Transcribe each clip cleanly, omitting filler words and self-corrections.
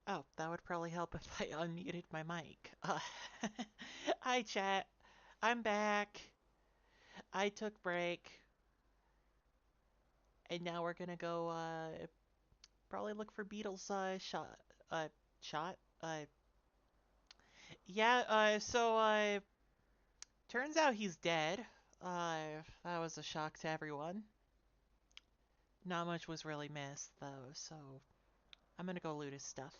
Oh, that would probably help if I unmuted my mic. Hi, chat. I'm back. I took break, and now we're gonna go probably look for Beetle's shot. Yeah. Turns out he's dead. That was a shock to everyone. Not much was really missed though, so I'm gonna go loot his stuff.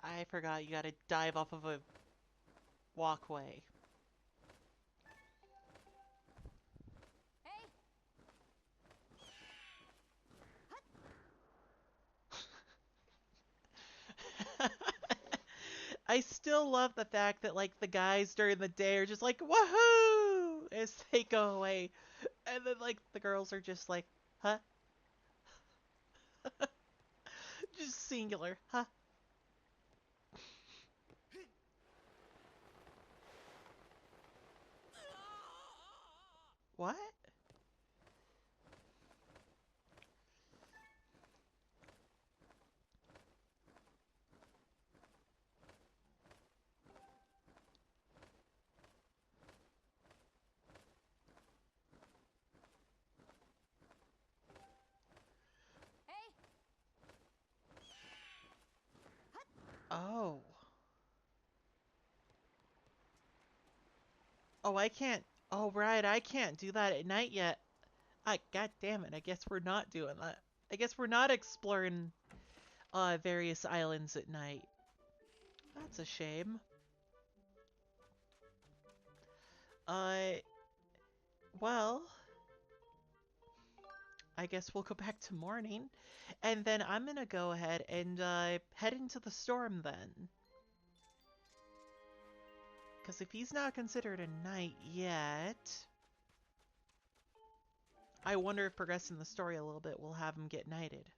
I forgot you gotta dive off of a walkway. Hey! I still love the fact that like the guys during the day are just like woohoo as they go away, and then like the girls are just like, huh? Just singular, huh? What? Hey! Oh. Oh, I can't. Oh, right, I can't do that at night yet. God damn it. I guess we're not doing that. I guess we're not exploring various islands at night. That's a shame. Uh, well, I guess we'll go back to morning. And then I'm gonna go ahead and head into the storm then. Because if he's not considered a knight yet, I wonder if progressing the story a little bit will have him get knighted.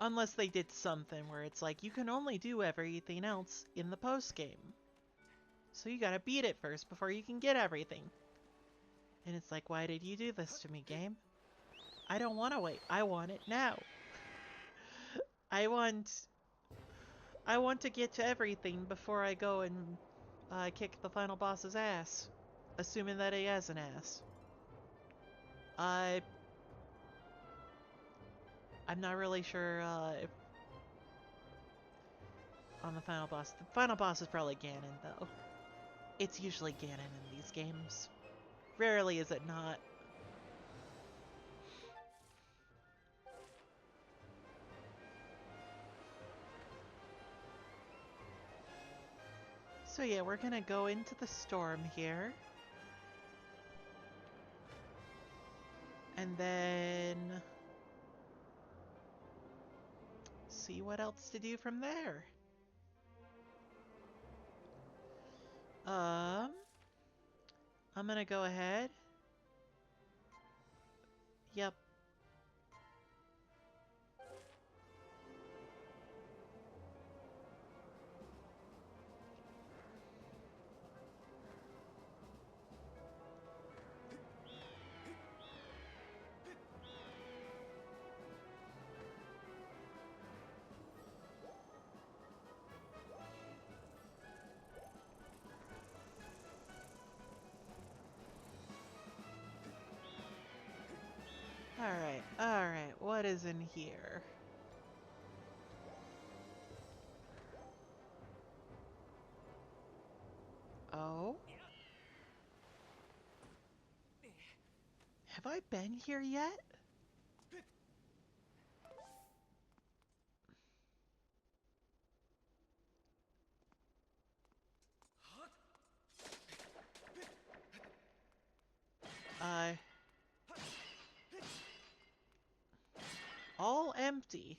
Unless they did something where it's like, you can only do everything else in the post-game. So you gotta beat it first before you can get everything. And it's like, why did you do this to me, game? I don't want to wait. I want it now. I want... I want to get to everything before I go and kick the final boss's ass. Assuming that he has an ass. I... I'm not really sure if on the final boss. The final boss is probably Ganon, though. It's usually Ganon in these games. Rarely is it not. So yeah, we're gonna go into the storm here. And then... see what else to do from there. Um... I'm gonna go ahead. Yep. Alright, alright, what is in here? Oh? Have I been here yet? Uh... all empty.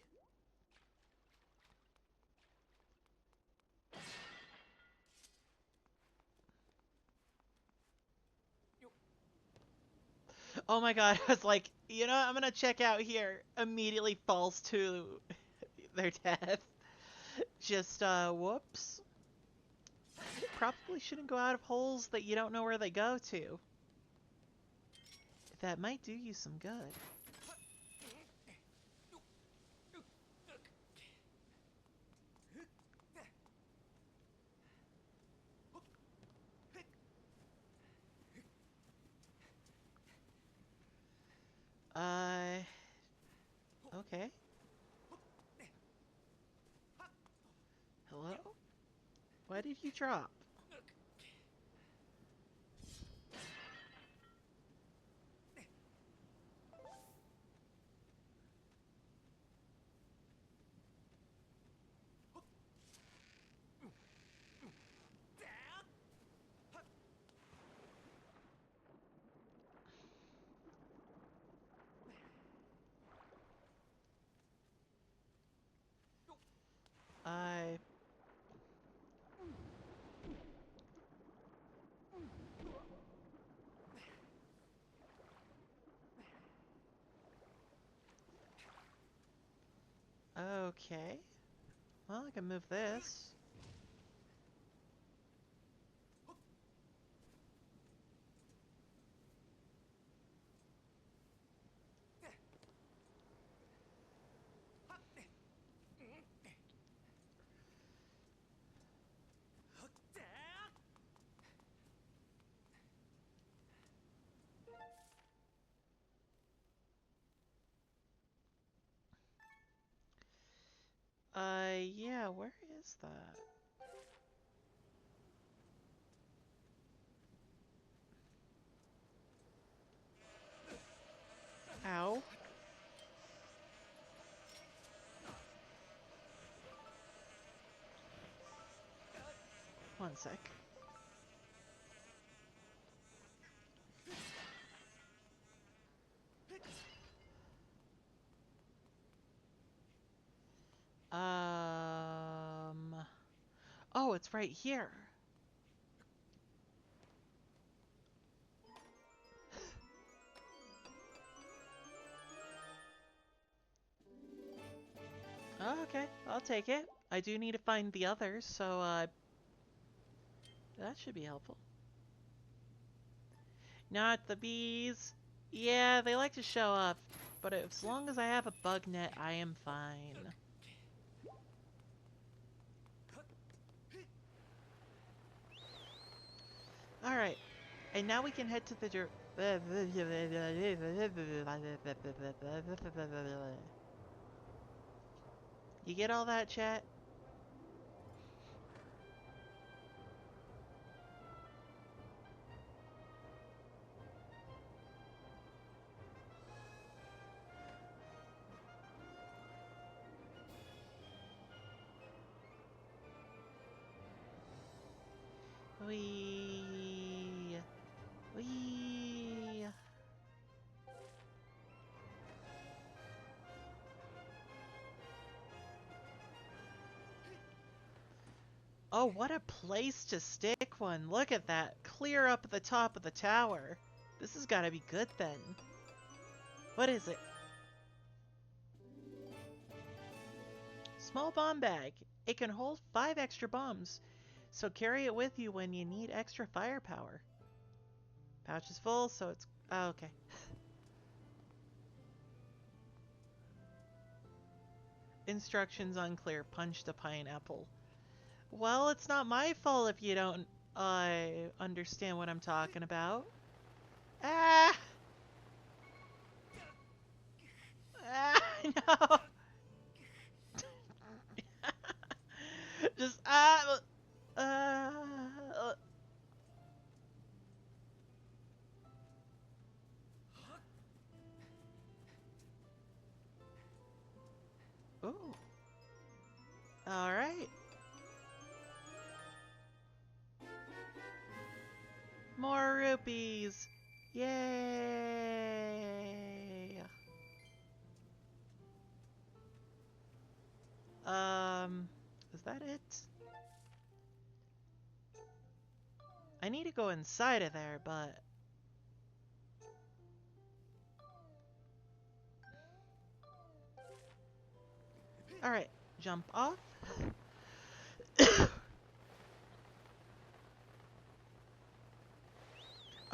Oh my god, I was like, you know, I'm gonna check out here. Immediately falls to their death. Just, whoops. Probably shouldn't go out of holes that you don't know where they go to. That might do you some good. Okay. Hello? Why did you drop? I... Okay. Well, I can move this. Yeah, where is that? Ow. One sec. Oh, it's right here. Oh, okay, I'll take it. I do need to find the others, so, that should be helpful. Not the bees. Yeah, they like to show up, but as long as I have a bug net, I am fine. Alright, and now we can head to the You get all that, chat? Wee. Wee. Oh, what a place to stick one. Look at that. Clear up at the top of the tower. This has got to be good then. What is it? Small bomb bag. It can hold 5 extra bombs, so carry it with you when you need extra firepower. Pouch is full, so it's... Oh, okay. Instructions unclear. Punch the pineapple. Well, it's not my fault if you don't understand what I'm talking about. Ah! Ah, no! Just, uh, Ooh. Alright. More rupees! Yay! Is that it? I need to go inside of there, but... Alright, jump off.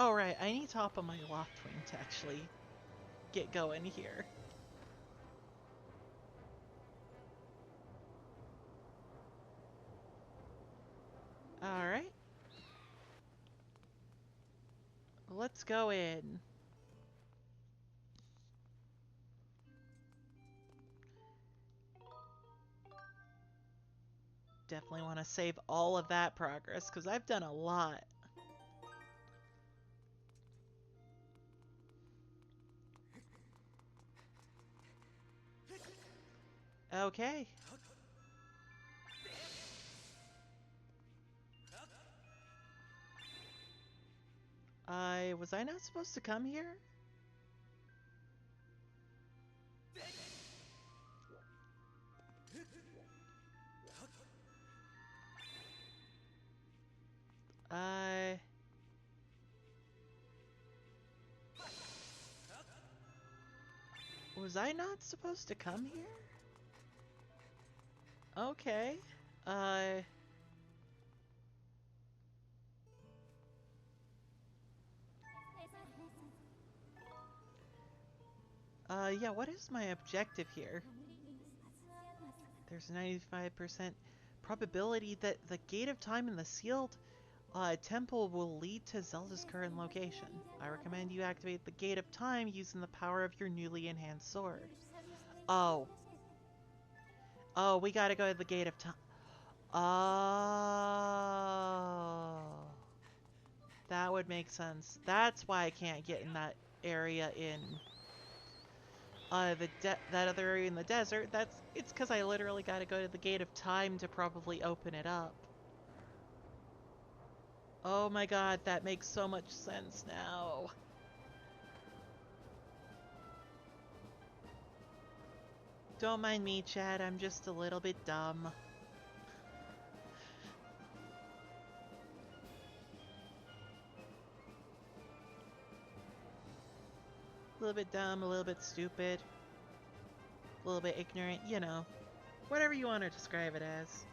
Oh, right, I need to hop on my Loftwing to actually get going here. Alright. Let's go in. Definitely want to save all of that progress, because I've done a lot. Okay. Was I not supposed to come here? I... Was I not supposed to come here? Okay. Uh... Yeah, what is my objective here? There's a 95% probability that the Gate of Time in the sealed temple will lead to Zelda's current location. I recommend you activate the Gate of Time using the power of your newly enhanced sword. Oh. Oh, we gotta go to the Gate of Time. Oh. That would make sense. That's why I can't get in that area in that other area in the desert. It's because I literally got to go to the Gate of Time to probably open it up. Oh my god, that makes so much sense now. Don't mind me, Chad. I'm just a little bit dumb. A little bit dumb, a little bit stupid, a little bit ignorant, you know. Whatever you want to describe it as.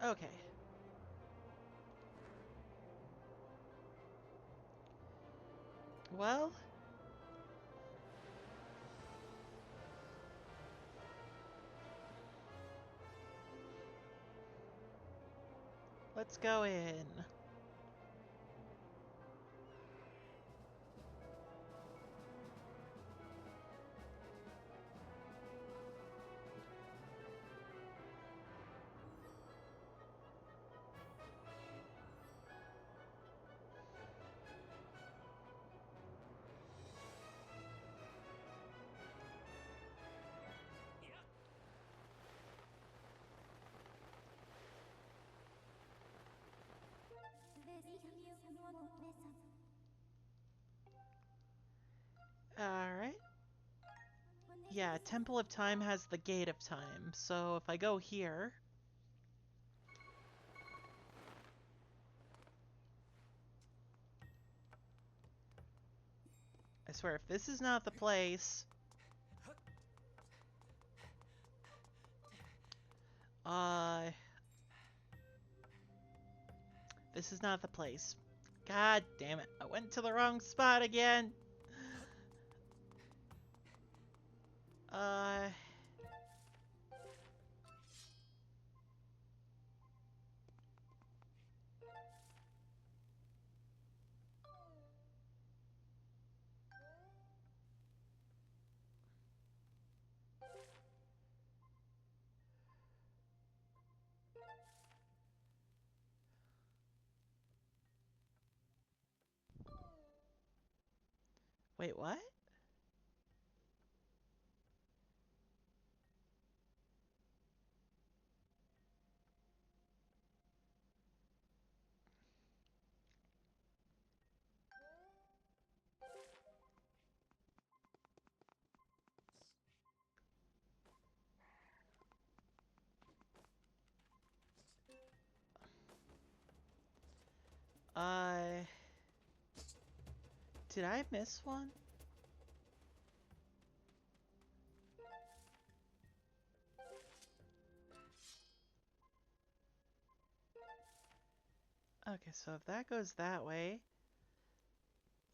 Okay. Well... let's go in. Alright. Yeah, Temple of Time has the Gate of Time, so if I go here... I swear, if this is not the place... This is not the place. God damn it, I went to the wrong spot again! Uh... Wait, what? Did I miss one? Okay, so if that goes that way...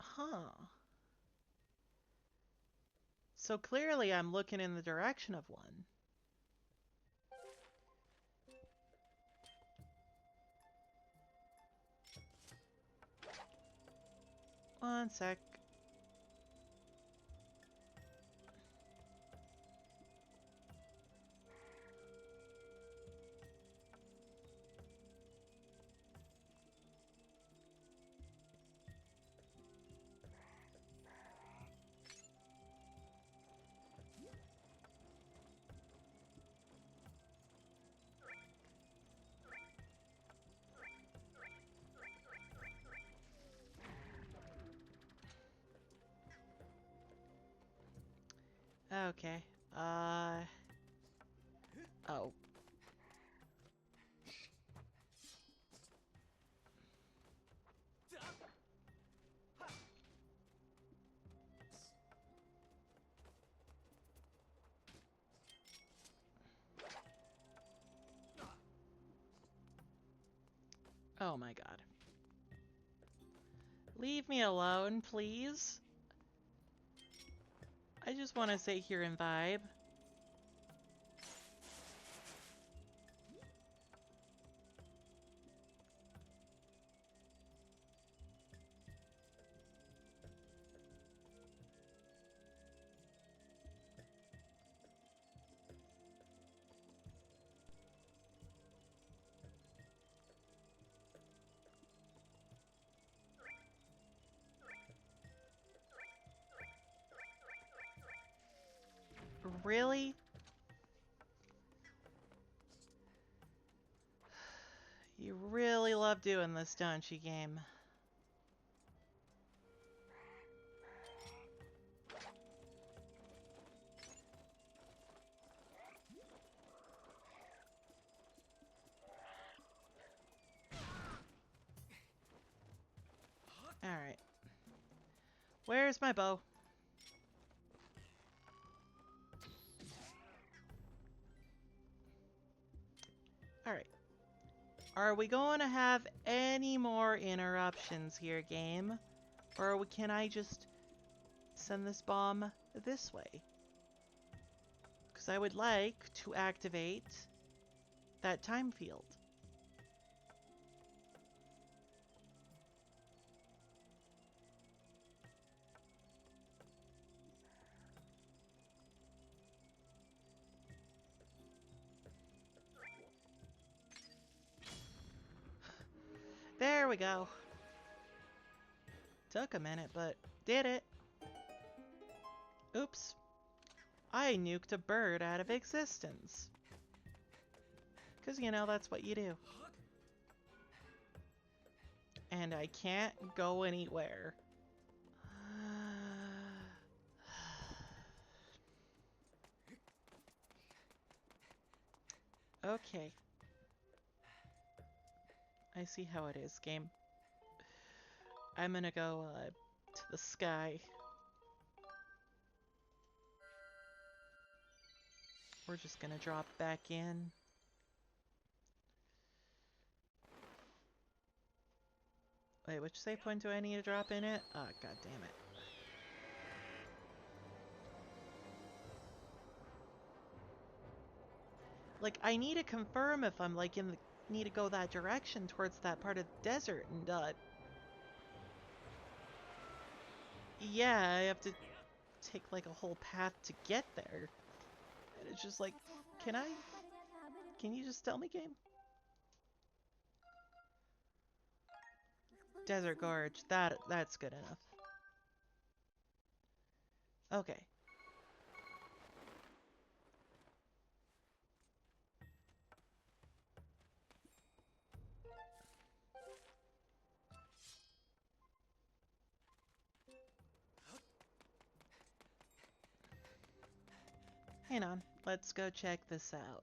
Huh. So clearly I'm looking in the direction of one. One sec. Okay. Oh. Oh my god. Leave me alone, please. I just want to sit here and vibe. Really? You really love doing this, don't you, game? Alright. Where's my bow? Alright. Are we going to have any more interruptions here, game? Or can I just send this bomb this way? Because I would like to activate that time field. There we go. Took a minute, but did it. Oops. I nuked a bird out of existence. Because, you know, that's what you do. And I can't go anywhere. Okay. I see how it is, game. I'm gonna go to the sky. We're just gonna drop back in. Wait, which save point do I need to drop in it? Oh, god damn it. Like, I need to confirm if I'm, like, need to go that direction towards that part of the desert, and, yeah, I have to take, like, a whole path to get there. And it's just like, can you just tell me, game? Desert Gorge, that's good enough. Okay. Hang on, let's go check this out.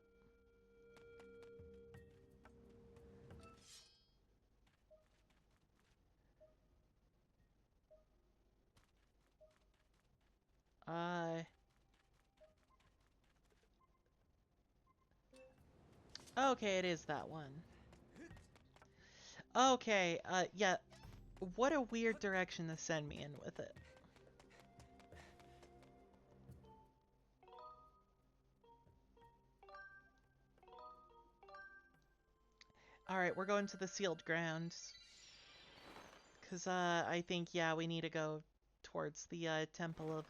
Uh... Okay, it is that one. Okay, yeah. What a weird direction to send me in with it. Alright, we're going to the sealed grounds. Because, I think, yeah, we need to go towards the, temple of...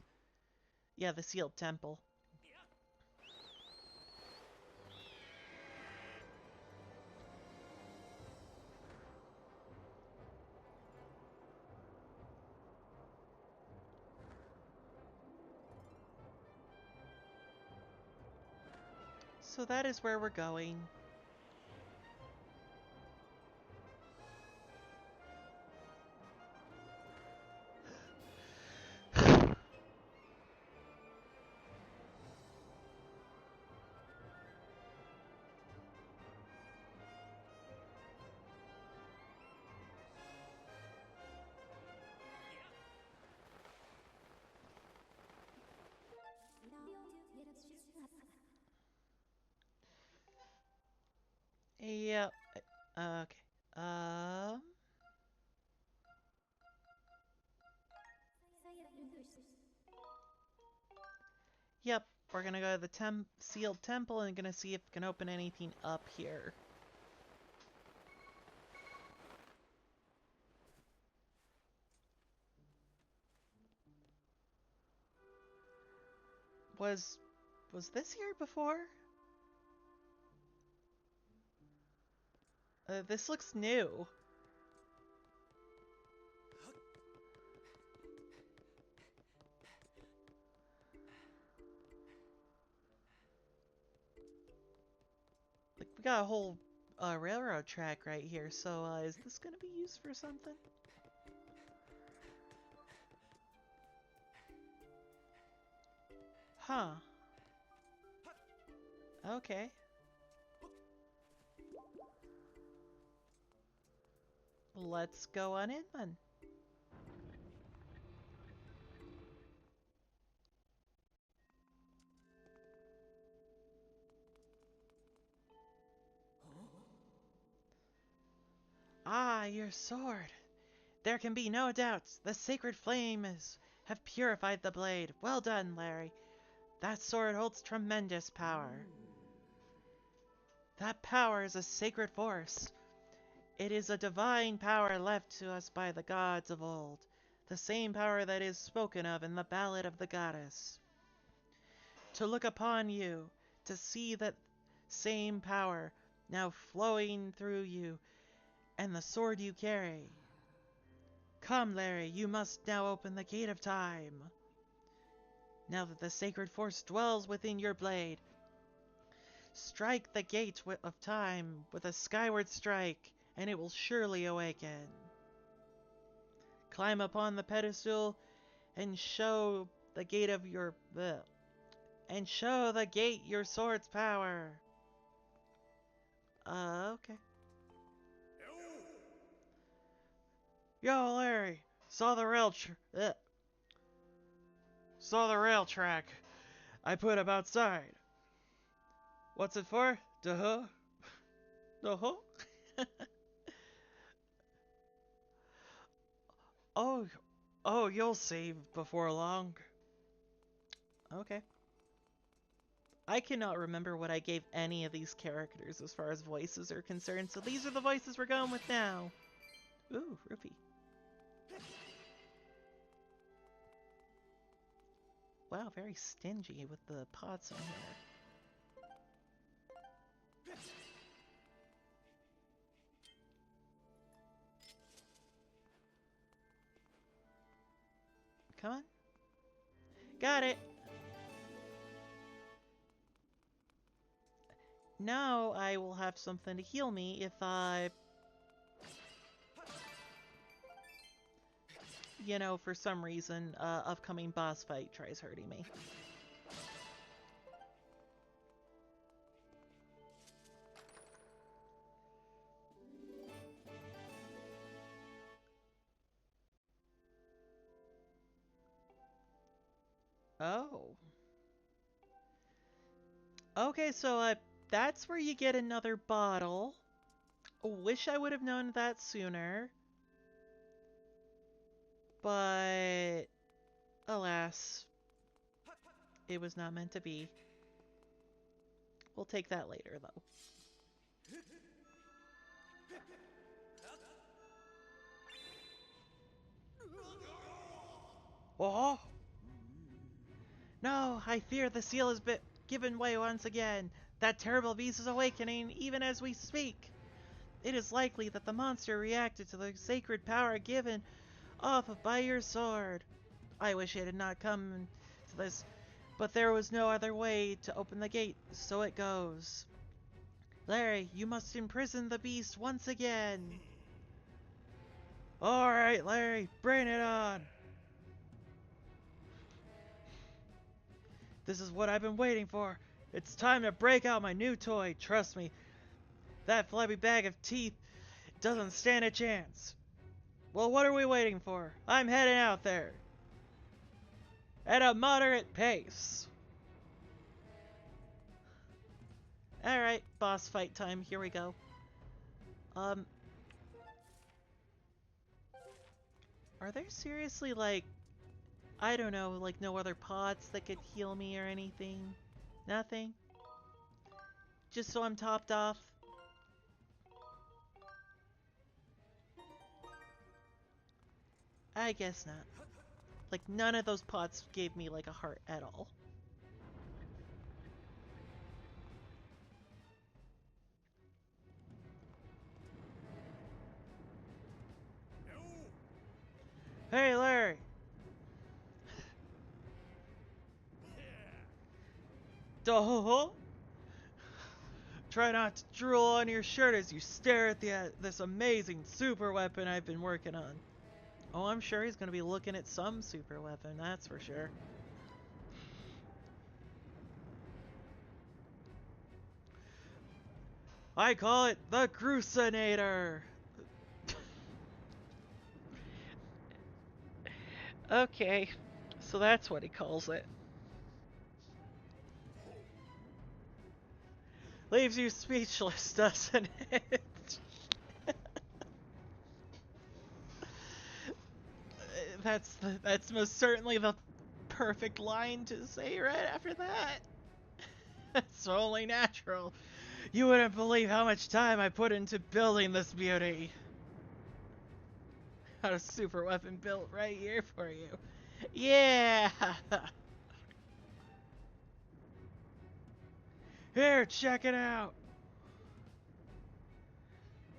Yeah, the sealed temple. So that is where we're going. Yep. Okay. Yep. We're gonna go to the sealed temple and gonna see if we can open anything up here. Was this here before? This looks new. Like, we got a whole railroad track right here, so is this gonna be used for something? Huh. Okay. Let's go on in then. Ah, your sword. There can be no doubt. The sacred flames have purified the blade. Well done, Larry. That sword holds tremendous power. That power is a sacred force. It is a divine power left to us by the gods of old. The same power that is spoken of in the Ballad of the Goddess. To look upon you, to see that same power now flowing through you, and the sword you carry. Come, Larry, you must now open the gate of time. Now that the sacred force dwells within your blade, strike the gate of time with a skyward strike, and it will surely awaken. Climb upon the pedestal and show the gate of your... and show the gate your sword's power. Okay. Yo, Larry, saw the rail track I put up outside. What's it for? Duh-huh. Duh-huh. Oh, oh, you'll see before long. Okay. I cannot remember what I gave any of these characters as far as voices are concerned, so these are the voices we're going with now. Ooh, rupee. Wow, very stingy with the pots in here. Come on. Got it! Now I will have something to heal me if I... You know, for some reason, upcoming boss fight tries hurting me. Oh. Okay, so that's where you get another bottle. Wish I would have known that sooner. But alas, it was not meant to be. We'll take that later, though. Oh! No, I fear the seal has been given way once again. That terrible beast is awakening even as we speak. It is likely that the monster reacted to the sacred power given off by your sword. I wish it had not come to this, but there was no other way to open the gate, so it goes. Larry, you must imprison the beast once again. Alright, Larry, bring it on. This is what I've been waiting for. It's time to break out my new toy. Trust me, that flabby bag of teeth doesn't stand a chance. Well, what are we waiting for? I'm heading out there. At a moderate pace. Alright, boss fight time. Here we go. Are there seriously, like, I don't know, like no other pots that could heal me or anything? Nothing? Just so I'm topped off? I guess not. Like, none of those pots gave me, like, a heart at all. Hey, Larry! Duh! Try not to drool on your shirt as you stare at this amazing super weapon I've been working on. Oh, I'm sure he's gonna be looking at some super weapon, that's for sure. I call it the Crucinator! Okay, so that's what he calls it. Leaves you speechless, doesn't it? That's most certainly the perfect line to say right after that. That's only natural. You wouldn't believe how much time I put into building this beauty. Got a super weapon built right here for you. Yeah! Here, check it out!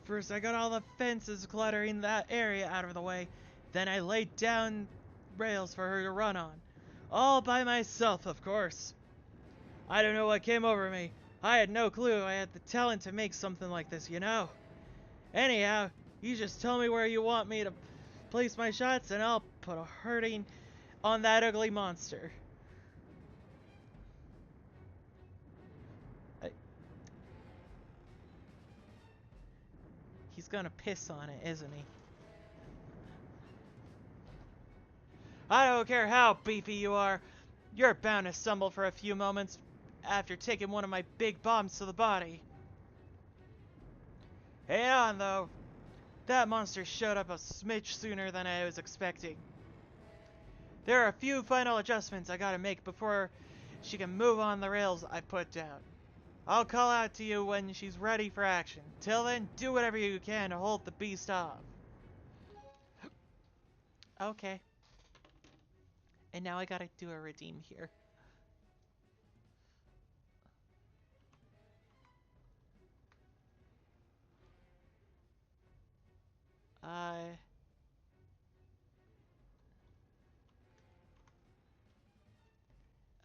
First, I got all the fences cluttering that area out of the way. Then I laid down rails for her to run on. All by myself, of course. I don't know what came over me. I had no clue I had the talent to make something like this, you know? Anyhow, you just tell me where you want me to place my shots and I'll put a hurting on that ugly monster. He's gonna piss on it, isn't he? I don't care how beefy you are. You're bound to stumble for a few moments after taking one of my big bombs to the body. Hang on, though. That monster showed up a smidge sooner than I was expecting. There are a few final adjustments I gotta make before she can move on the rails I put down. I'll call out to you when she's ready for action. Till then, do whatever you can to hold the beast off. Okay. And now I gotta do a redeem here.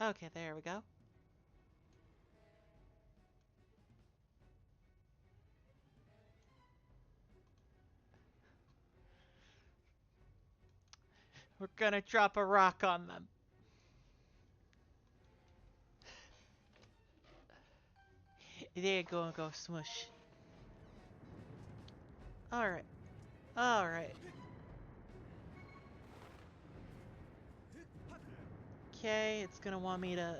Okay, there we go. We're gonna drop a rock on them. They're gonna go smush. Alright. Alright. Okay, it's gonna want me to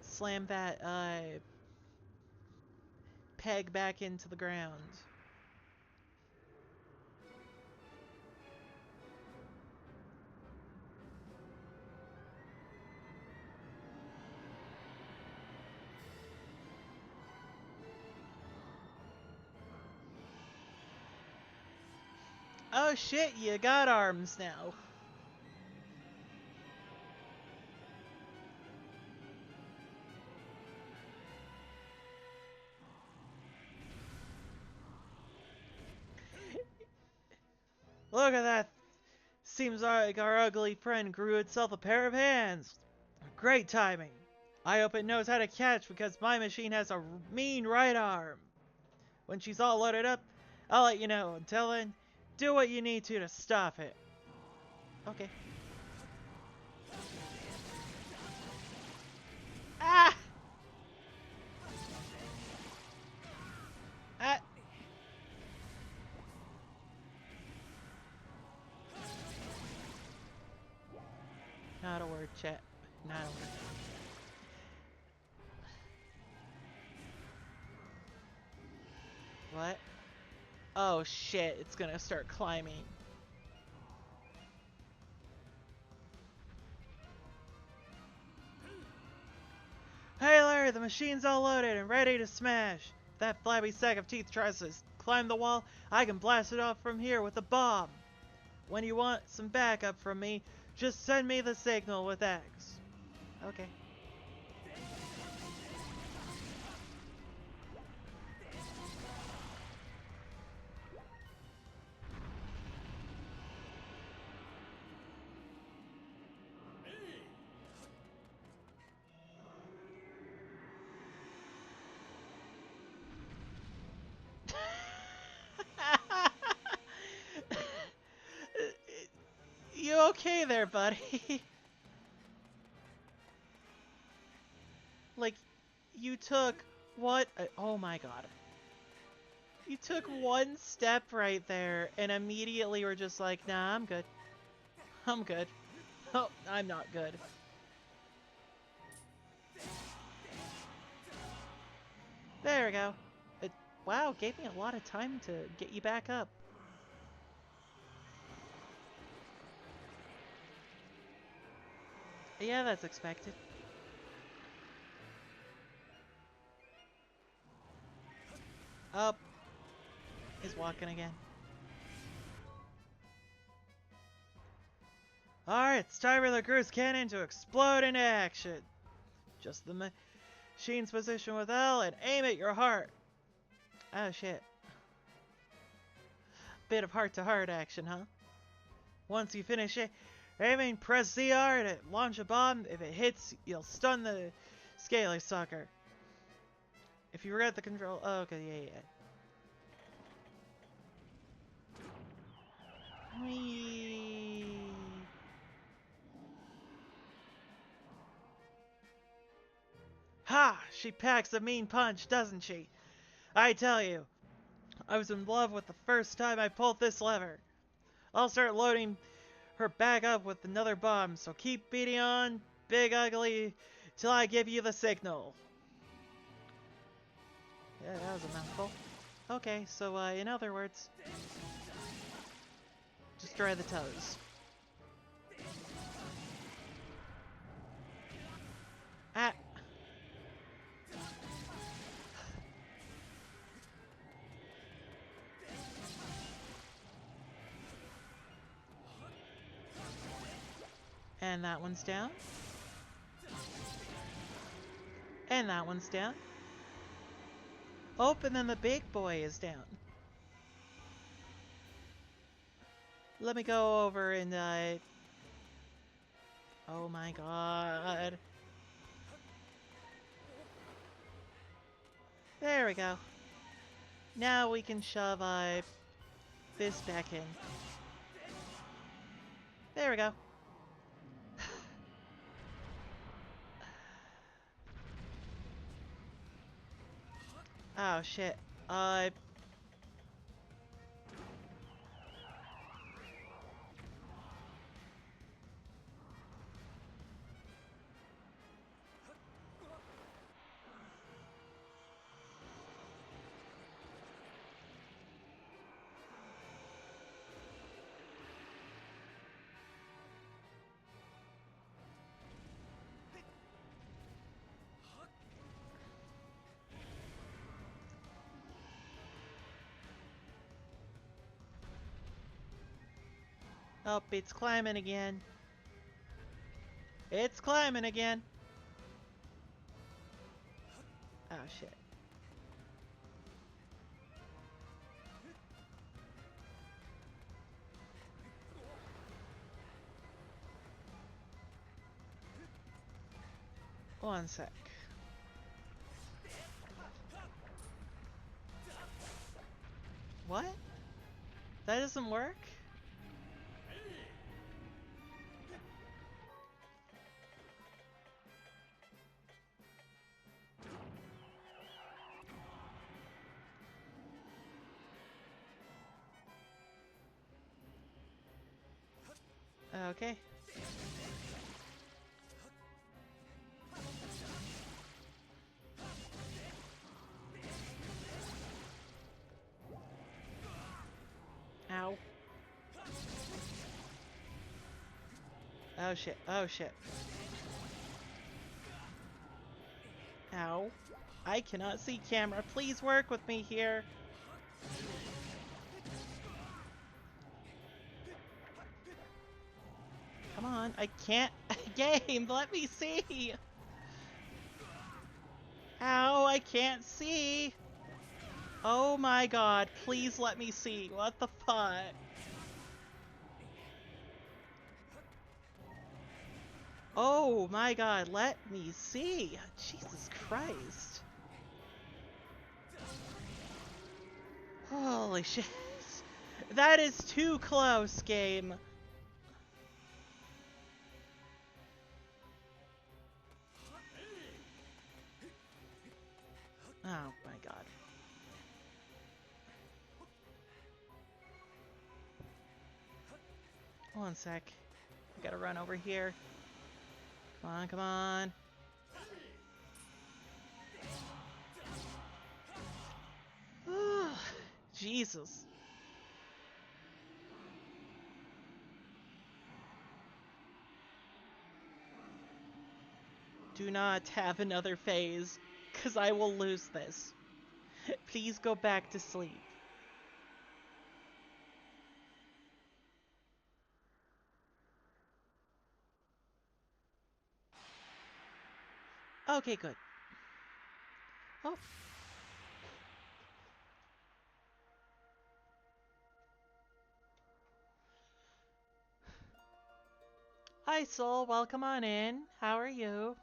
slam that peg back into the ground. Oh shit, you got arms now. Look at that. Seems like our ugly friend grew itself a pair of hands. Great timing. I hope it knows how to catch because my machine has a mean right arm. When she's all loaded up, I'll let you know. Until then, do what you need to stop it. Okay. Ah! Ah! Not a word, chat. Not a word. What? Oh shit, it's gonna start climbing. Hey Larry, the machine's all loaded and ready to smash. If that flabby sack of teeth tries to climb the wall, I can blast it off from here with a bomb. When you want some backup from me, just send me the signal with X. Okay. You okay there, buddy? Like, you took what? Oh my god. You took one step right there and immediately were just like, nah, I'm good. I'm good. Oh, I'm not good. There we go. Wow, gave me a lot of time to get you back up. Yeah, that's expected. Up. He's walking again. Alright, it's time for the cruise cannon to explode into action. Just the machine's position with L and aim at your heart. Oh shit. Bit of heart-to-heart action, huh? Once you finish it, aiming, press ZR to launch a bomb. If it hits, you'll stun the scaly sucker. If you forget the control... Oh, okay, yeah. Whee. Ha! She packs a mean punch, doesn't she? I tell you, I was in love with the first time I pulled this lever. I'll start loading her back up with another bomb, so keep beating on, Big Ugly, till I give you the signal. Yeah, that was a mouthful. Okay, so, in other words, destroy the toes. Ah! And that one's down. And that one's down. Oh, and then the big boy is down. Let me go over and, oh my god. There we go. Now we can shove, this back in. There we go. Oh shit. Oh, it's climbing again. It's climbing again. Oh, shit. One sec. What? That doesn't work? Okay. Ow. Oh shit, oh shit. Ow. I cannot see camera. Please work with me here. Come on, I can't. Game, let me see. Ow, I can't see. Oh my god, please let me see. What the fuck? Oh my god, let me see. Jesus Christ. Holy shit. That is too close, game. Oh my god. One sec. I gotta run over here. Come on, come on. Jesus. Do not have another phase, because I will lose this. Please go back to sleep. Okay, good. Oh. Hi, Soul. Welcome on in. How are you?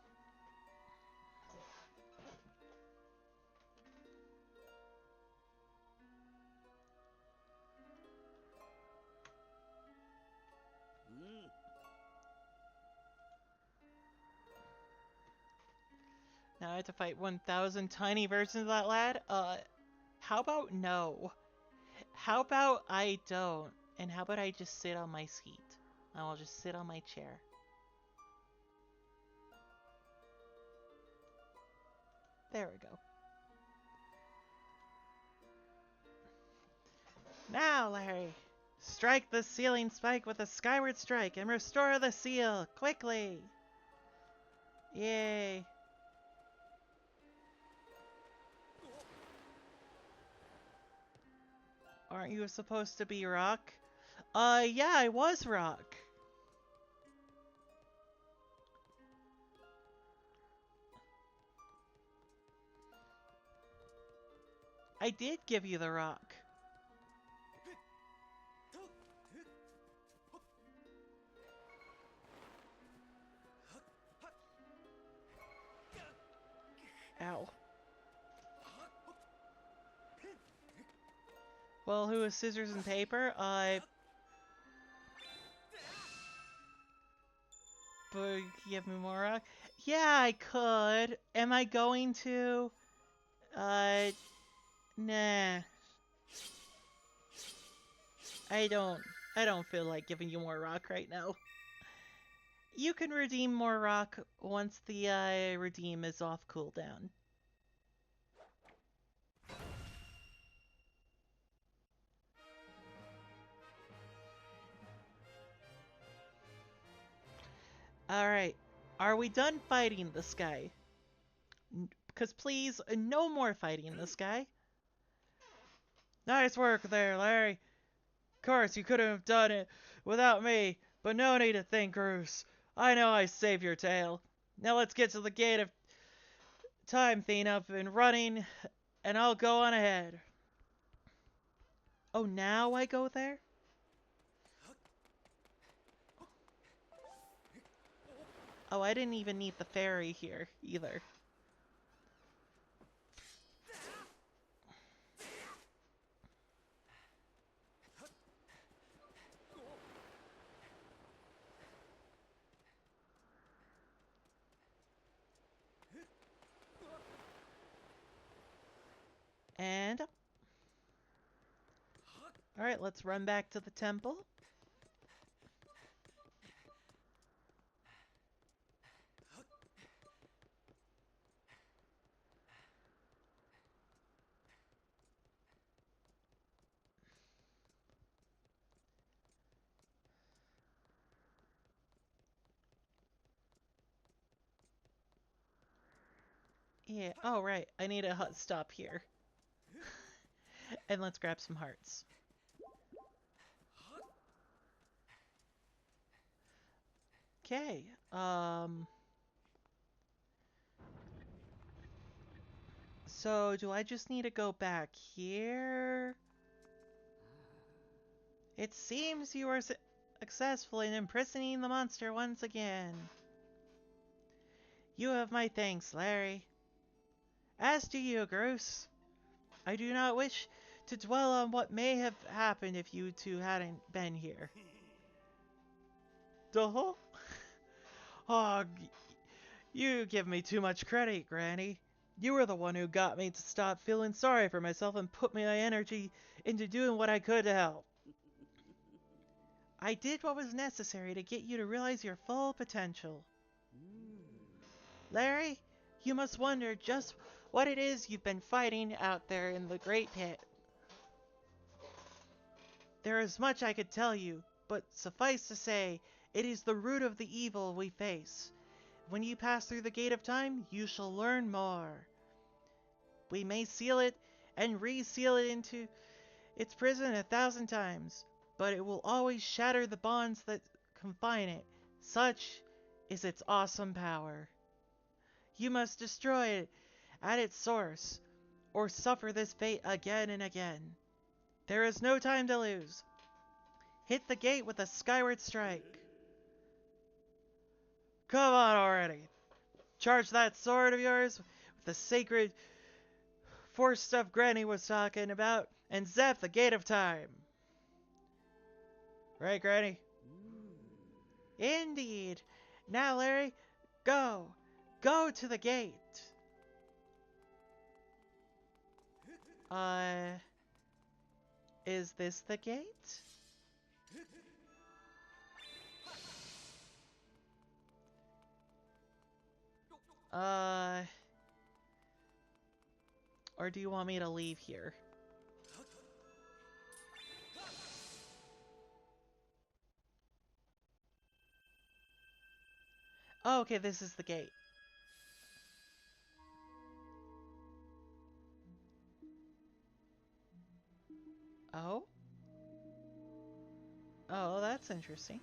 Now I have to fight 1,000 tiny versions of that lad? How about no? How about I don't? And how about I just sit on my seat? I will just sit on my chair. There we go. Now, Larry! Strike the sealing spike with a skyward strike and restore the seal, quickly! Yay! Aren't you supposed to be Rock? Yeah, I was Rock. I did give you the rock. Ow. Well, who is scissors and paper? But give me more rock? Yeah, I could. Am I going to? Nah. I don't feel like giving you more rock right now. You can redeem more rock once the redeem is off cooldown. Alright. Are we done fighting this guy? Because please, no more fighting this guy. Nice work there, Larry. Of course, you could have done it without me, but no need to thank Bruce. I know I saved your tail. Now let's get to the gate of time thing up and running, and I'll go on ahead. Oh, now I go there? Oh, I didn't even need the ferry here, either. And... Alright, let's run back to the temple. Yeah, oh right, I need a hut stop here. And let's grab some hearts. Okay, so do I just need to go back here? It seems you are successful in imprisoning the monster once again. You have my thanks, Larry. As do you, Groose. I do not wish to dwell on what may have happened if you two hadn't been here. Duh? Oh, you give me too much credit, Granny. You were the one who got me to stop feeling sorry for myself and put my energy into doing what I could to help. I did what was necessary to get you to realize your full potential. Larry, you must wonder just what it is you've been fighting out there in the Great Pit. There is much I could tell you, but suffice to say, it is the root of the evil we face. When you pass through the Gate of Time, you shall learn more. We may seal it and re-seal it into its prison 1,000 times, but it will always shatter the bonds that confine it. Such is its awesome power. You must destroy it at its source, or suffer this fate again and again. There is no time to lose. Hit the gate with a skyward strike. Come on already. Charge that sword of yours with the sacred force stuff Granny was talking about, and zap the gate of time. Right, Granny? Indeed. Now, Larry, go. Go to the gate. Is this the gate? Or do you want me to leave here? Oh, okay, this is the gate. Oh? Oh, that's interesting.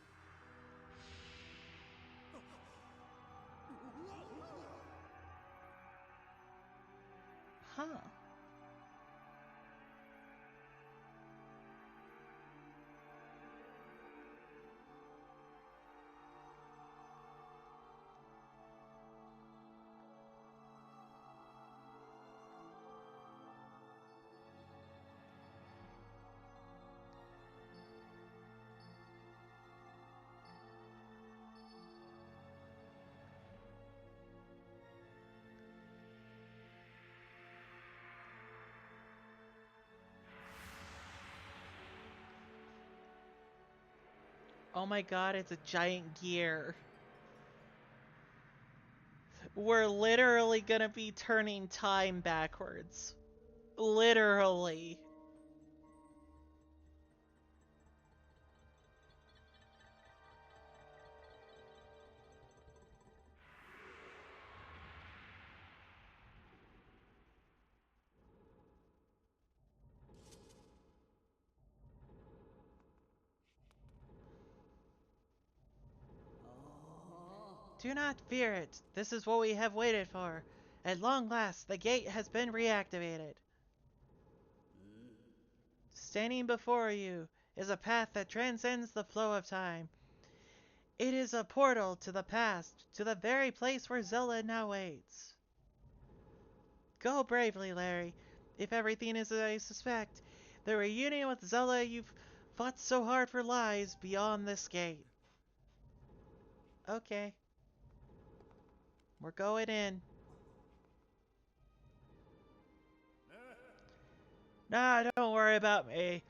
Huh. Oh my god, it's a giant gear. We're literally gonna be turning time backwards. Literally. Do not fear it. This is what we have waited for. At long last, the gate has been reactivated. Standing before you is a path that transcends the flow of time. It is a portal to the past, to the very place where Zelda now waits. Go bravely, Larry. If everything is as I suspect, the reunion with Zelda you've fought so hard for lies beyond this gate. Okay, we're going in. Nah, don't worry about me.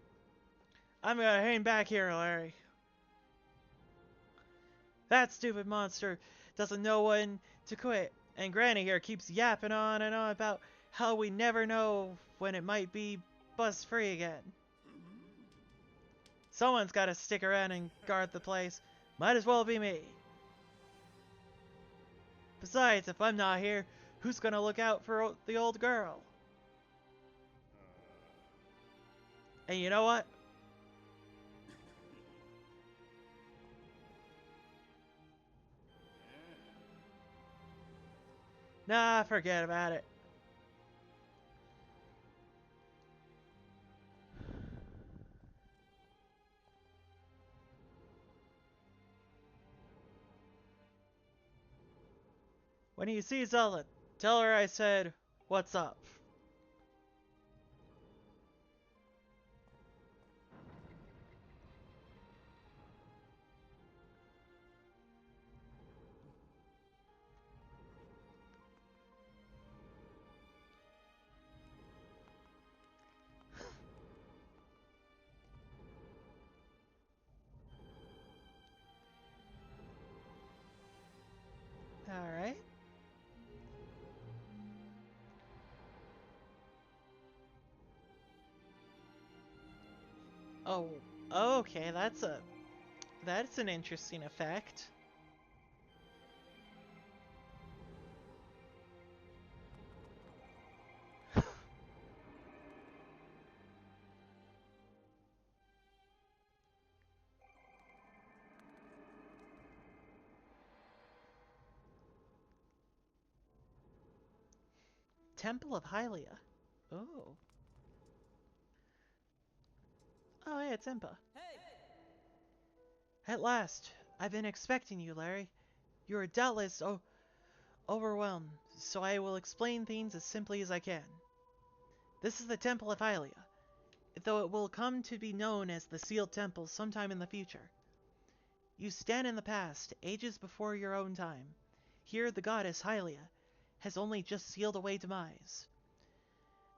I'm gonna hang back here, Larry. That stupid monster doesn't know when to quit, and Granny here keeps yapping on and on about how we never know when it might be bust free again. Someone's gotta stick around and guard the place. Might as well be me. Besides, if I'm not here, who's gonna look out for the old girl? And you know what? Nah, forget about it. When you see Zelda, tell her I said, "What's up?" Alright. Oh, okay, that's an interesting effect. Temple of Hylia. Oh. Oh, hey, it's Impa. At last. I've been expecting you, Larry. You are doubtless overwhelmed, so I will explain things as simply as I can. This is the Temple of Hylia, though it will come to be known as the Sealed Temple sometime in the future. You stand in the past, ages before your own time. Here the goddess Hylia has only just sealed away demise,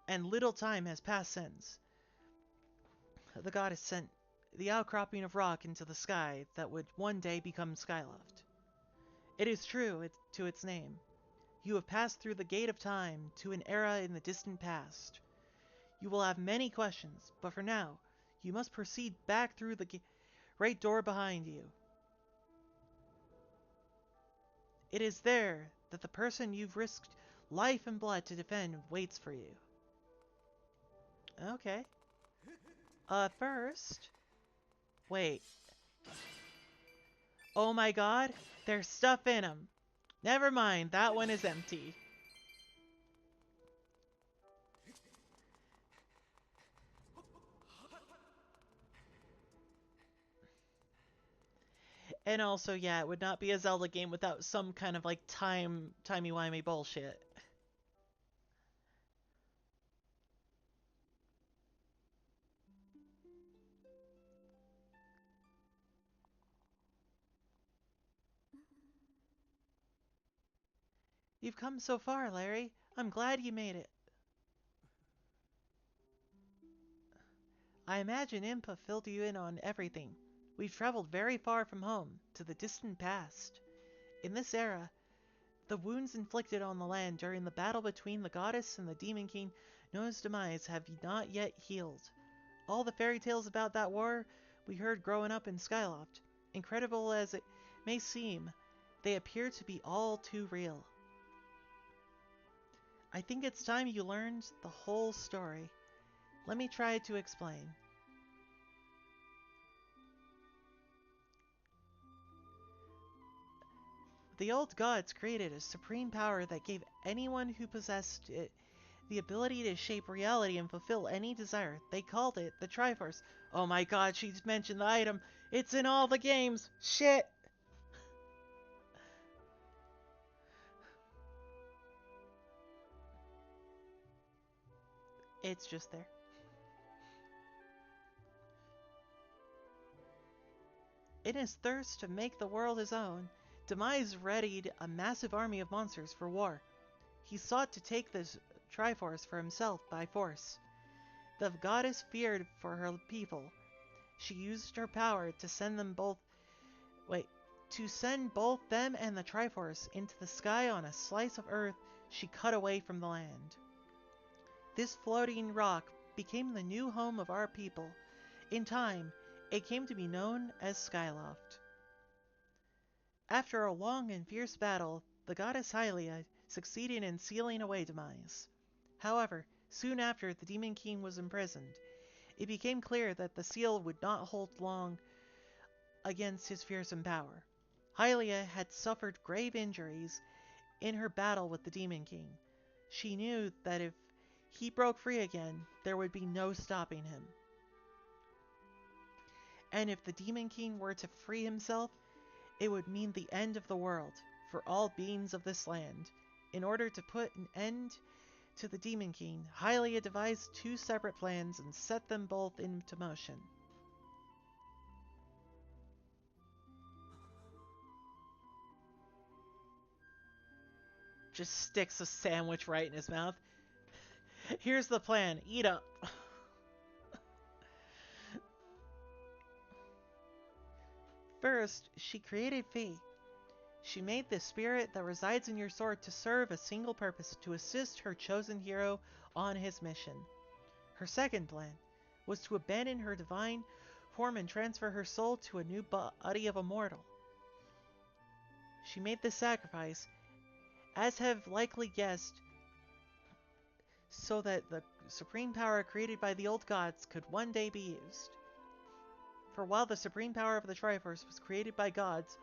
and little time has passed since. The goddess sent the outcropping of rock into the sky that would one day become Skyloft. It is true to its name. You have passed through the gate of time to an era in the distant past. You will have many questions, but for now, you must proceed back through the great door behind you. It is there that the person you've risked life and blood to defend waits for you. Okay. First... Wait. Oh my god, there's stuff in them. Never mind, that one is empty. And also, yeah, it would not be a Zelda game without some kind of like timey-wimey bullshit. You've come so far, Larry. I'm glad you made it. I imagine Impa filled you in on everything. We've traveled very far from home, to the distant past. In this era, the wounds inflicted on the land during the battle between the goddess and the Demon King Noah's demise have not yet healed. All the fairy tales about that war we heard growing up in Skyloft, incredible as it may seem, they appear to be all too real. I think it's time you learned the whole story. Let me try to explain. The old gods created a supreme power that gave anyone who possessed it the ability to shape reality and fulfill any desire. They called it the Triforce. Oh my god, she's mentioned the item. It's in all the games. Shit. It's just there. In his thirst to make the world his own, Demise readied a massive army of monsters for war. He sought to take this Triforce for himself by force. The goddess feared for her people. She used her power to send them both wait, to send both them and the Triforce into the sky on a slice of earth she cut away from the land. This floating rock became the new home of our people. In time, it came to be known as Skyloft. After a long and fierce battle, the goddess Hylia succeeded in sealing away Demise. However, soon after the Demon King was imprisoned, it became clear that the seal would not hold long against his fearsome power. Hylia had suffered grave injuries in her battle with the Demon King. She knew that if he broke free again, there would be no stopping him. And if the Demon King were to free himself, it would mean the end of the world for all beings of this land. In order to put an end to the Demon King, Hylia devised two separate plans and set them both into motion. Just sticks a sandwich right in his mouth. Here's the plan. Eat up. First, she created Fee. She made the spirit that resides in your sword to serve a single purpose, to assist her chosen hero on his mission. Her second plan was to abandon her divine form and transfer her soul to a new body of a mortal. She made this sacrifice, as have likely guessed, so that the supreme power created by the old gods could one day be used. For while the supreme power of the Triforce was created by gods,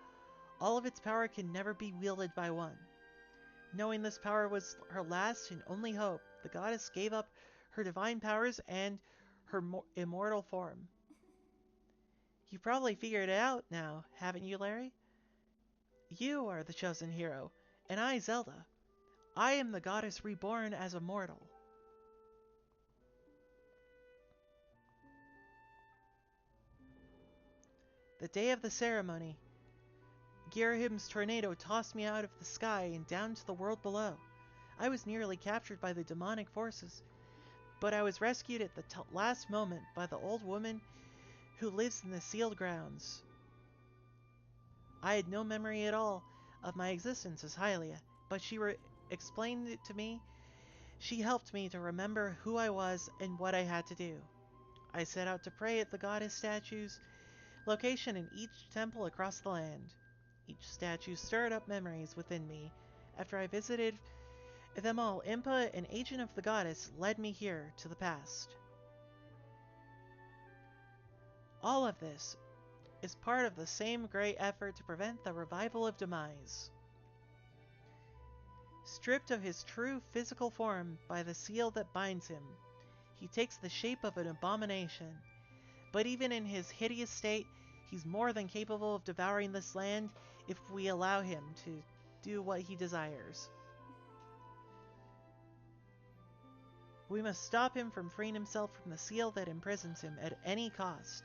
all of its power can never be wielded by one. Knowing this power was her last and only hope, the goddess gave up her divine powers and her immortal form. You probably figured it out now, haven't you, Larry? You are the chosen hero, and I, Zelda. I am the goddess reborn as a mortal. The day of the ceremony, Girahim's tornado tossed me out of the sky and down to the world below. I was nearly captured by the demonic forces, but I was rescued at the last moment by the old woman who lives in the sealed grounds. I had no memory at all of my existence as Hylia, but she explained it to me. She helped me to remember who I was and what I had to do. I set out to pray at the goddess statue's location in each temple across the land. Each statue stirred up memories within me. After I visited them all, Impa, an agent of the goddess, led me here to the past. All of this is part of the same great effort to prevent the revival of Demise. Stripped of his true physical form by the seal that binds him, he takes the shape of an abomination. But even in his hideous state, he's more than capable of devouring this land if we allow him to do what he desires. We must stop him from freeing himself from the seal that imprisons him at any cost.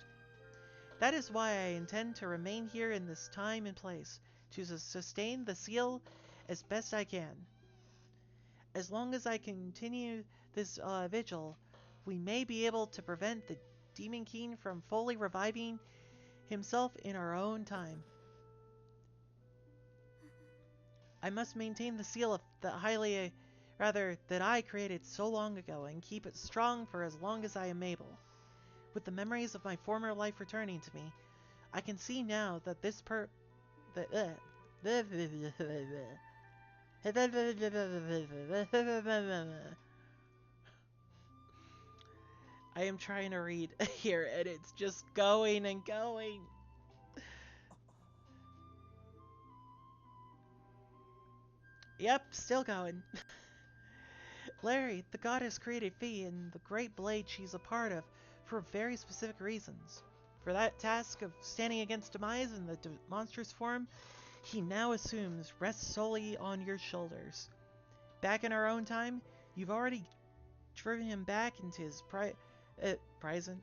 That is why I intend to remain here in this time and place, to sustain the seal as best I can. As long as I continue this vigil, we may be able to prevent the Demon King from fully reviving himself in our own time. I must maintain the seal of that I created so long ago and keep it strong for as long as I am able. With the memories of my former life returning to me, I can see now that I am trying to read here and it's just going and going. Yep, still going. Larry, the goddess created Fee and the great blade she's a part of for very specific reasons. For that task of standing against Demise in the monstrous form, he now assumes rests solely on your shoulders. Back in our own time, you've already driven him back into his prison.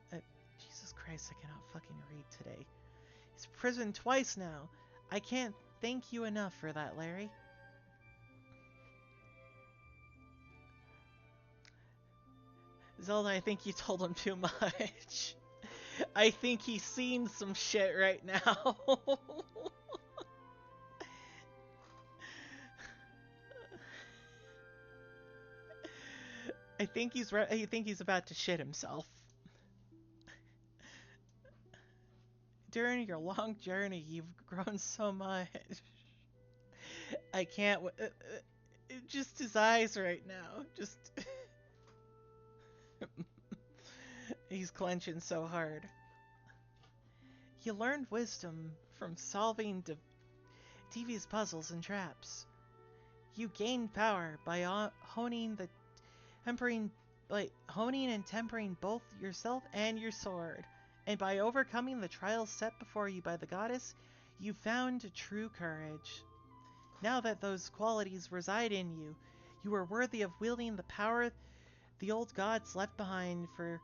Jesus Christ, I cannot fucking read today. His prison twice now. I can't thank you enough for that, Larry. Zelda, I think you told him too much. I think he's seen some shit right now. I think he's about to shit himself. During your long journey, you've grown so much. I can't. Just his eyes right now. Just. He's clenching so hard. You learned wisdom from solving devious puzzles and traps. You gained power by tempering, honing and tempering both yourself and your sword. And by overcoming the trials set before you by the goddess, you found true courage. Now that those qualities reside in you, you are worthy of wielding the power the old gods left behind for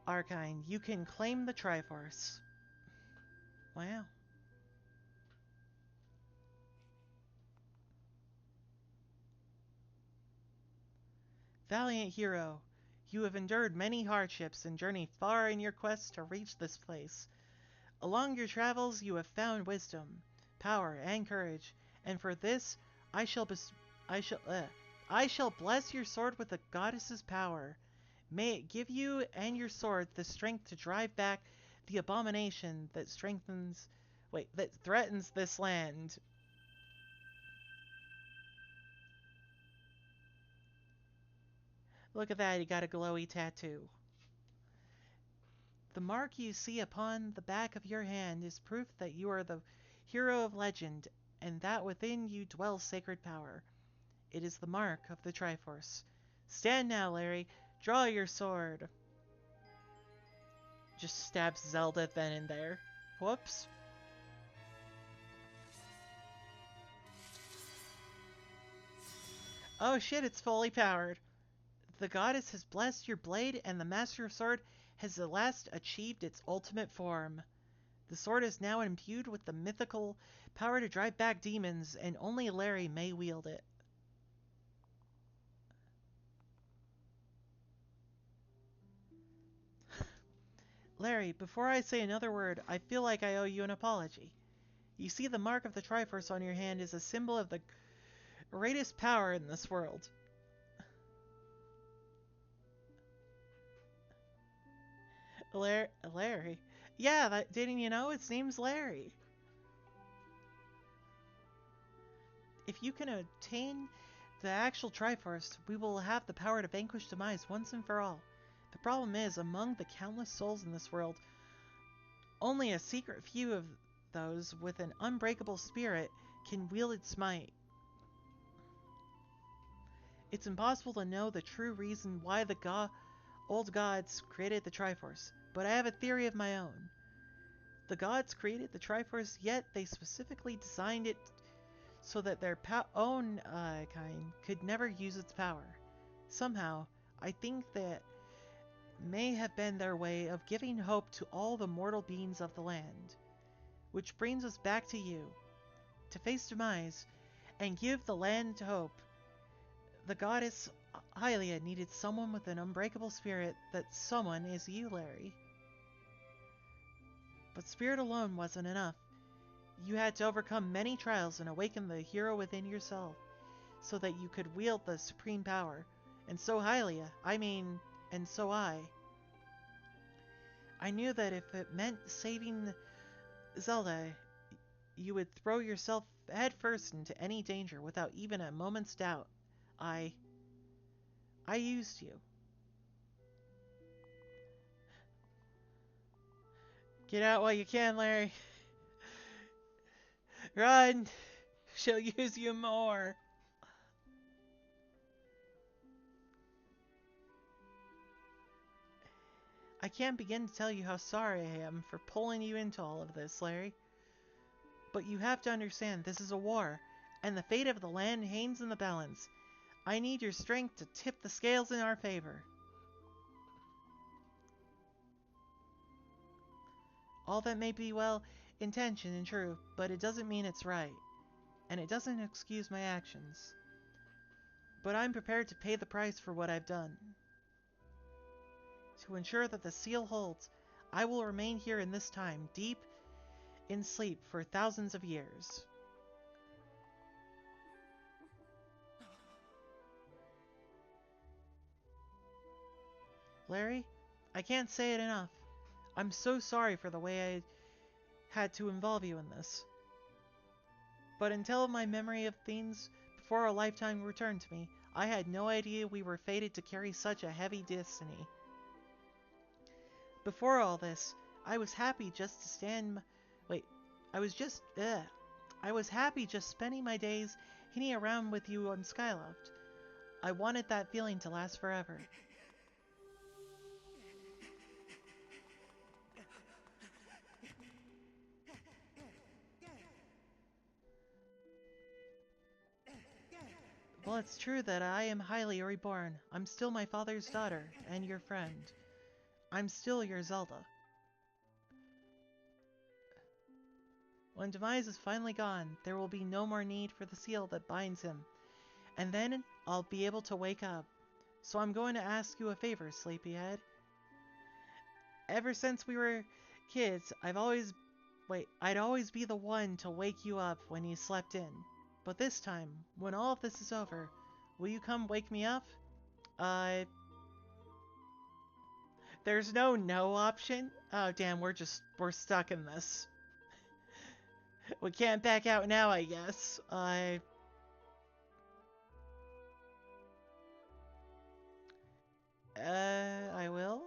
our kind. You can claim the Triforce. Wow. Valiant hero, you have endured many hardships and journeyed far in your quest to reach this place. Along your travels, you have found wisdom, power, and courage, and for this, I shall bless your sword with the goddess's power. May it give you and your sword the strength to drive back the abomination that threatens this land. Look at that, he got a glowy tattoo. The mark you see upon the back of your hand is proof that you are the hero of legend, and that within you dwells sacred power. It is the mark of the Triforce. Stand now, Larry. Draw your sword. Just stabs Zelda then and there. Whoops. Oh shit, it's fully powered. The goddess has blessed your blade, and the master sword has at last achieved its ultimate form. The sword is now imbued with the mythical power to drive back demons, and only Larry may wield it. Larry, before I say another word, I feel like I owe you an apology. You see, the mark of the Triforce on your hand is a symbol of the greatest power in this world. Larry? Yeah, didn't you know? Its name's Larry. If you can obtain the actual Triforce, we will have the power to vanquish Demise once and for all. The problem is, among the countless souls in this world, only a secret few of those with an unbreakable spirit can wield its might. It's impossible to know the true reason why the old gods created the Triforce, but I have a theory of my own. The gods created the Triforce, yet they specifically designed it so that their own kind could never use its power. Somehow, I think that may have been their way of giving hope to all the mortal beings of the land. Which brings us back to you. To face Demise and give the land hope, the goddess Hylia needed someone with an unbreakable spirit. That someone is you, Larry. But spirit alone wasn't enough. You had to overcome many trials and awaken the hero within yourself, so that you could wield the supreme power. And so Hylia, and so I knew that if it meant saving Zelda, you would throw yourself headfirst into any danger without even a moment's doubt. I used you. Get out while you can, Larry. Run! She'll use you more. I can't begin to tell you how sorry I am for pulling you into all of this, Larry. But you have to understand, this is a war, and the fate of the land hangs in the balance. I need your strength to tip the scales in our favor. All that may be well intentioned and true, but it doesn't mean it's right, and it doesn't excuse my actions. But I'm prepared to pay the price for what I've done. To ensure that the seal holds, I will remain here in this time, deep in sleep for thousands of years. Larry, I can't say it enough. I'm so sorry for the way I had to involve you in this. But until my memory of things before a lifetime returned to me, I had no idea we were fated to carry such a heavy destiny. Before all this, I was happy just to stand... Wait, I was just... I was happy just spending my days hanging around with you on Skyloft. I wanted that feeling to last forever. Well, it's true that I am highly reborn. I'm still my father's daughter, and your friend. I'm still your Zelda. When Demise is finally gone, there will be no more need for the seal that binds him. And then I'll be able to wake up. So I'm going to ask you a favor, Sleepyhead. Ever since we were kids, I'd always be the one to wake you up when you slept in. But this time, when all of this is over, will you come wake me up? There's no option? Oh damn, we're stuck in this. We can't back out now, I guess. I will?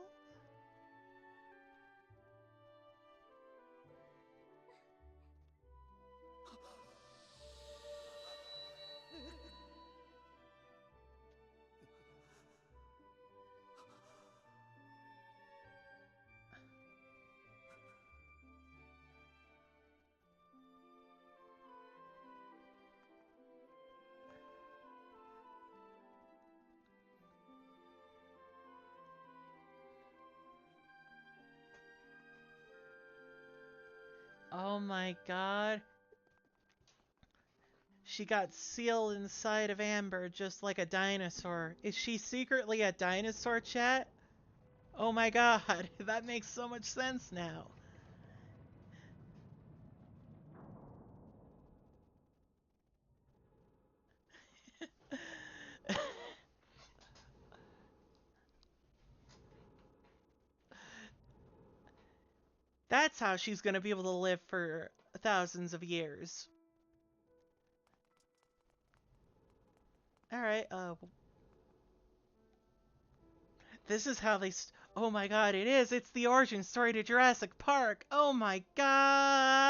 Oh my god. She got sealed inside of Amber just like a dinosaur. Is she secretly a dinosaur, chat? Oh my god, that makes so much sense now. That's how she's gonna be able to live for thousands of years. Alright, this is how they oh my god, it is! It's the origin story to Jurassic Park! Oh my god!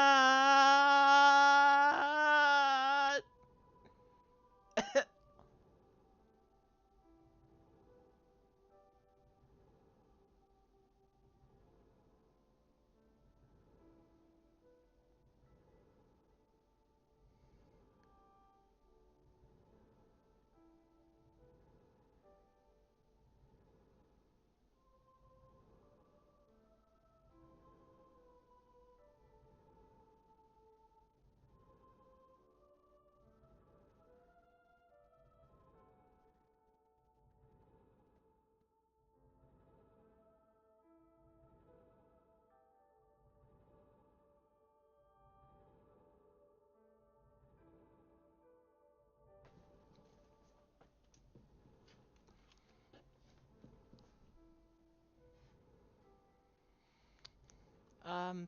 um,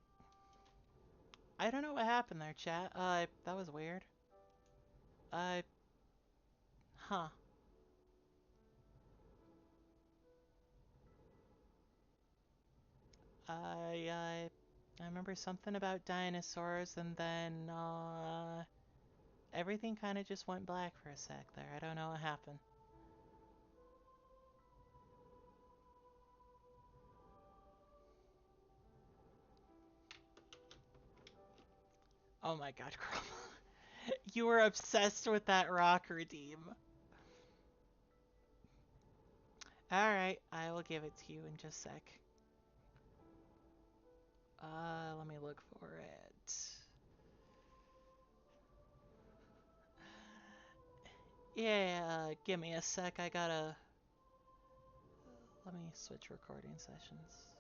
I don't know what happened there, chat. That was weird. Huh. I remember something about dinosaurs, and then, everything kind of just went black for a sec there. I don't know what happened. Oh my god, Chroma. You were obsessed with that rock redeem. Alright, I will give it to you in just a sec. Let me look for it. Yeah, give me a sec. I gotta. Let me switch recording sessions.